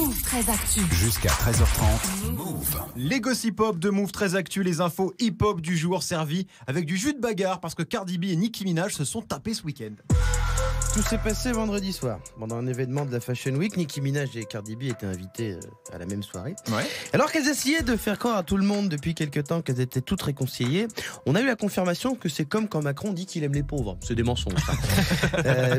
Move 13 Actu. Jusqu'à 13h30, Move. Les gossip hop de Move 13 Actu, les infos hip-hop du jour servis avec du jus de bagarre parce que Cardi B et Nicki Minaj se sont tapés ce week-end. Tout s'est passé vendredi soir. Pendant un événement de la Fashion Week, Nicki Minaj et Cardi B étaient invités à la même soirée. Ouais. Alors qu'elles essayaient de faire croire à tout le monde depuis quelques temps qu'elles étaient toutes réconciliées, on a eu la confirmation que c'est comme quand Macron dit qu'il aime les pauvres. C'est des mensonges.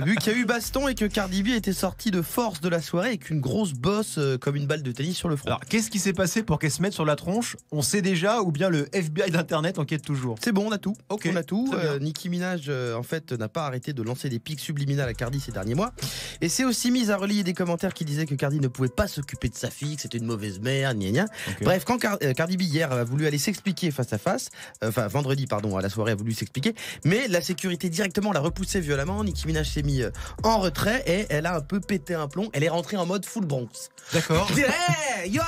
Vu qu'il y a eu baston et que Cardi B était sortie de force de la soirée avec une grosse bosse comme une balle de tennis sur le front. Alors, qu'est-ce qui s'est passé pour qu'elles se mettent sur la tronche? On sait déjà ou bien le FBI d'Internet enquête toujours? C'est bon, on a tout. Ok, On a tout. très bien. Nicki Minaj, en fait, n'a pas arrêté de lancer des pics subliminales à Cardi ces derniers mois. Et c'est aussi mise à relayer des commentaires qui disaient que Cardi ne pouvait pas s'occuper de sa fille, que c'était une mauvaise mère, gna gna. Okay. Bref, quand Cardi B hier a voulu aller s'expliquer face à face, vendredi, pardon, à la soirée a voulu s'expliquer, mais la sécurité directement l'a repoussé violemment. Nicki Minaj s'est mis en retrait et elle a un peu pété un plomb. Elle est rentrée en mode full Bronx. D'accord. Hey, yo,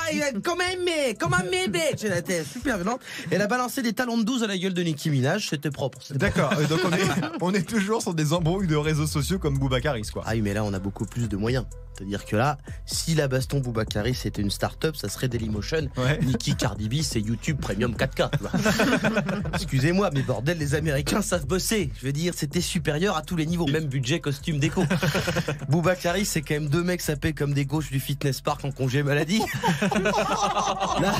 come on me, bitch. Elle était super violente. Elle a balancé des talons de 12 à la gueule de Nicki Minaj. C'était propre. D'accord, donc on est toujours sur des embrouilles de réseaux sociaux comme Boubacaris, quoi. Ah oui, mais là, on a beaucoup plus de moyens. C'est-à-dire que là, si la baston Boubacaris c'était une start-up, ça serait Dailymotion. Ouais. Nicki Cardi B, c'est YouTube Premium 4K. tu vois. Excusez-moi, mais bordel, les Américains savent bosser. Je veux dire, c'était supérieur à tous les niveaux, même budget, costume, déco. Boubacaris, c'est quand même deux mecs sapés comme des gauches du fitness park en congé maladie. Là,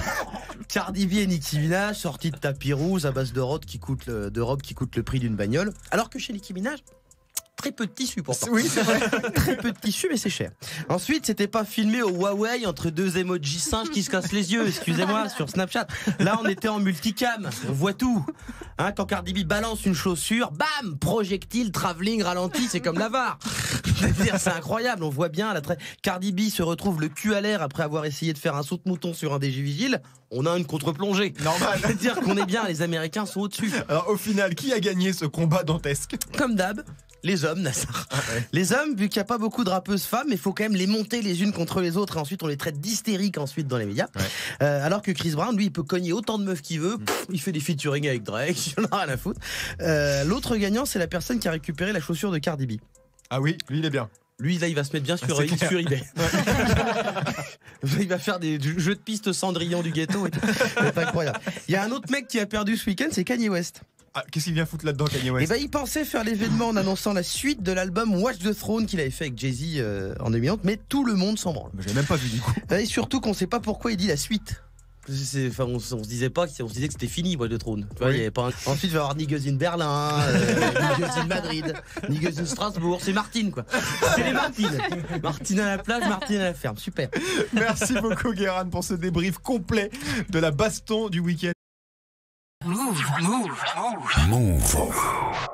Cardi B et Nicki Minaj, sortis de tapis rouge à base de robes qui coûtent le prix d'une bagnole. Alors que chez Nicki Minaj, très peu de tissu pourtant. Oui, c'est vrai. Très peu de tissu, mais c'est cher. Ensuite, c'était pas filmé au Huawei entre deux emojis singes qui se cassent les yeux, excusez-moi, sur Snapchat. Là, on était en multicam, on voit tout. Hein, quand Cardi B balance une chaussure, bam, projectile, travelling, ralenti, c'est comme l'avare. C'est incroyable, on voit bien. Cardi B se retrouve le cul à l'air après avoir essayé de faire un saut de mouton sur un des vigiles. On a une contre-plongée. Normal. C'est-à-dire qu'on est bien, les Américains sont au-dessus. Alors au final, qui a gagné ce combat dantesque? Comme d'hab, les hommes, Nassar. Les hommes, vu qu'il n'y a pas beaucoup de rappeuses femmes, il faut quand même les monter les unes contre les autres et ensuite on les traite d'hystériques ensuite dans les médias. Ouais. Alors que Chris Brown, lui, il peut cogner autant de meufs qu'il veut. Il fait des featuring avec Drake, il en a rien à foutre. L'autre gagnant, c'est la personne qui a récupéré la chaussure de Cardi B. Ah oui, lui il est bien. Lui, là, il va se mettre bien sur eBay. Il va faire des jeux de piste Cendrillon du ghetto et tout. C'est incroyable. Il y a un autre mec qui a perdu ce week-end, c'est Kanye West. Ah, qu'est-ce qu'il vient foutre là-dedans, Kanye West? Il pensait faire l'événement en annonçant la suite de l'album Watch the Throne qu'il avait fait avec Jay-Z en 2011, mais tout le monde s'en branle. J'ai même pas vu du coup. Et surtout qu'on sait pas pourquoi il dit la suite. On se disait pas, on se disait que c'était fini, Watch the Throne. Tu vois, il y avait pas Ensuite, il va y avoir Niggas in Berlin, Niggas in Madrid, Niggas in Strasbourg. C'est Martine, quoi. C'est les Martines. Martine à la plage, Martine à la ferme. Super. Merci beaucoup, Guérin, pour ce débrief complet de la baston du week-end. Move. Move.